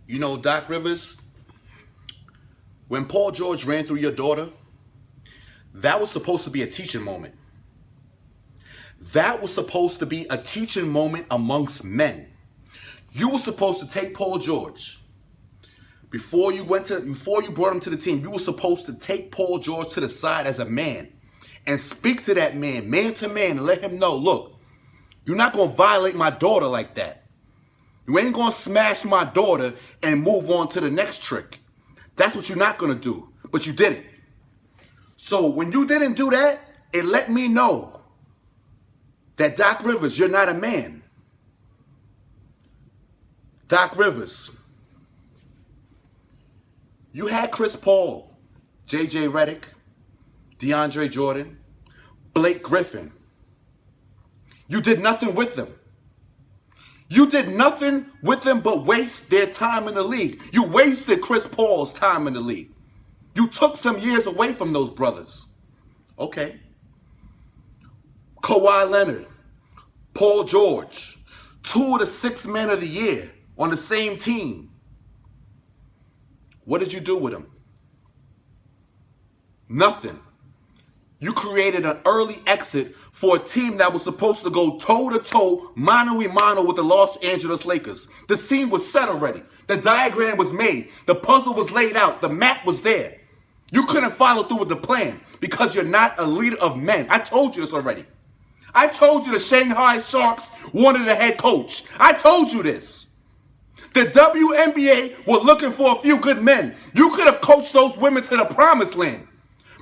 You know, Doc Rivers, when Paul George ran through your daughter, that was supposed to be a teaching moment. That was supposed to be a teaching moment amongst men. You were supposed to take Paul George. Before you brought him to the team, you were supposed to take Paul George to the side as a man and speak to that man to man, and let him know, look, you're not going to violate my daughter like that. You ain't going to smash my daughter and move on to the next trick. That's what you're not going to do. But you didn't. So when you didn't do that, it let me know that Doc Rivers, you're not a man. Doc Rivers, you had Chris Paul, J.J. Redick, DeAndre Jordan, Blake Griffin. You did nothing with them. You did nothing with them but waste their time in the league. You wasted Chris Paul's time in the league. You took some years away from those brothers. Okay. Kawhi Leonard, Paul George, 2 of the 6 men of the year on the same team. What did you do with them? Nothing. You created an early exit for a team that was supposed to go toe-to-toe, mano-a-mano with the Los Angeles Lakers. The scene was set already. The diagram was made. The puzzle was laid out. The map was there. You couldn't follow through with the plan because you're not a leader of men. I told you this already. I told you the Shanghai Sharks wanted a head coach. I told you this. The WNBA were looking for a few good men. You could have coached those women to the promised land.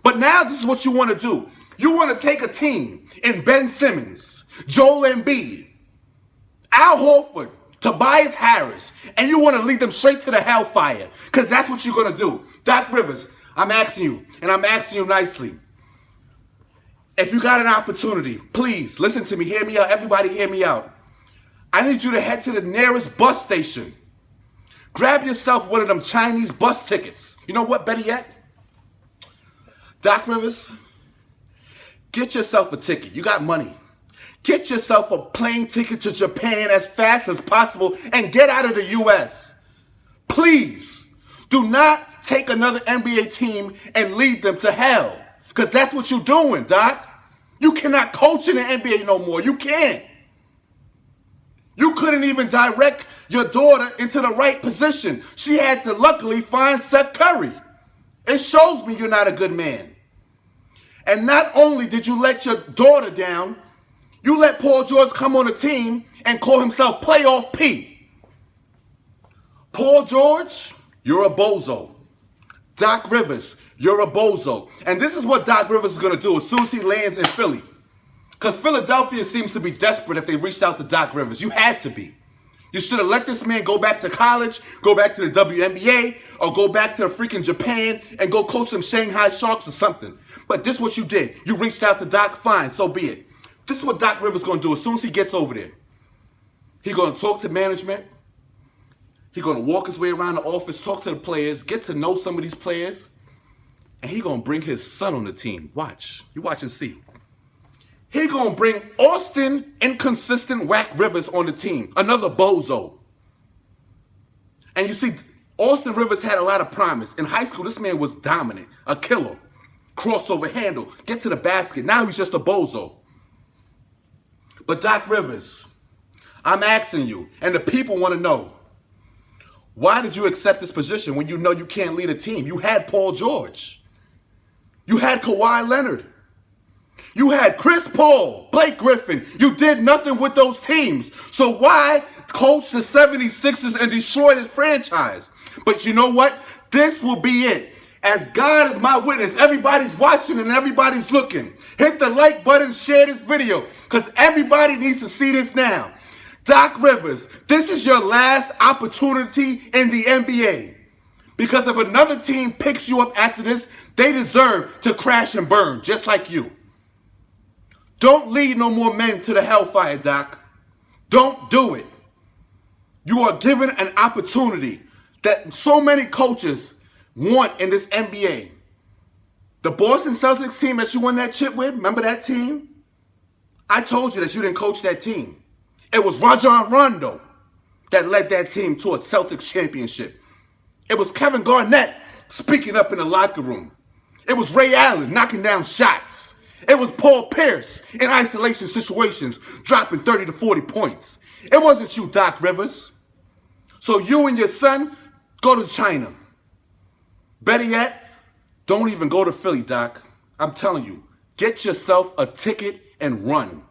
But now this is what you want to do. You want to take a team in Ben Simmons, Joel Embiid, Al Horford, Tobias Harris, and you want to lead them straight to the hellfire because that's what you're going to do. Doc Rivers, I'm asking you, and I'm asking you nicely. If you got an opportunity, please listen to me. Hear me out. Everybody hear me out. I need you to head to the nearest bus station. Grab yourself one of them Chinese bus tickets. You know what, better yet? Doc Rivers, get yourself a ticket. You got money. Get yourself a plane ticket to Japan as fast as possible and get out of the U.S. Please, do not take another NBA team and lead them to hell. Because that's what you're doing, Doc. You cannot coach in the NBA no more. You can't. You couldn't even direct your daughter into the right position. She had to luckily find Seth Curry. It shows me you're not a good man. And not only did you let your daughter down, you let Paul George come on the team and call himself Playoff P. Paul George, you're a bozo. Doc Rivers, you're a bozo. And this is what Doc Rivers is going to do as soon as he lands in Philly. Because Philadelphia seems to be desperate if they reached out to Doc Rivers. You had to be. You should have let this man go back to college, go back to the WNBA, or go back to freaking Japan and go coach some Shanghai Sharks or something. But this is what you did. You reached out to Doc, fine, so be it. This is what Doc Rivers is going to do as soon as he gets over there. He's going to talk to management. He's going to walk his way around the office, talk to the players, get to know some of these players, and he's going to bring his son on the team. Watch. You watch and see. He gonna bring Austin Inconsistent Whack Rivers on the team. Another bozo. And you see, Austin Rivers had a lot of promise. In high school, this man was dominant. A killer. Crossover handle. Get to the basket. Now he's just a bozo. But Doc Rivers, I'm asking you, and the people want to know, why did you accept this position when you know you can't lead a team? You had Paul George. You had Kawhi Leonard. You had Chris Paul, Blake Griffin. You did nothing with those teams. So why coach the 76ers and destroy this franchise? But you know what? This will be it. As God is my witness, everybody's watching and everybody's looking. Hit the like button, share this video, because everybody needs to see this now. Doc Rivers, this is your last opportunity in the NBA. Because if another team picks you up after this, they deserve to crash and burn, just like you. Don't lead no more men to the hellfire, Doc. Don't do it. You are given an opportunity that so many coaches want in this NBA. The Boston Celtics team that you won that chip with, remember that team? I told you that you didn't coach that team. It was Rajon Rondo. that led that team to a Celtics championship. It was Kevin Garnett speaking up in the locker room. It was Ray Allen knocking down shots. It was Paul Pierce in isolation situations dropping 30 to 40 points. It wasn't you, Doc Rivers. So you and your son, go to China. Better yet, don't even go to Philly, Doc. I'm telling you, get yourself a ticket and run.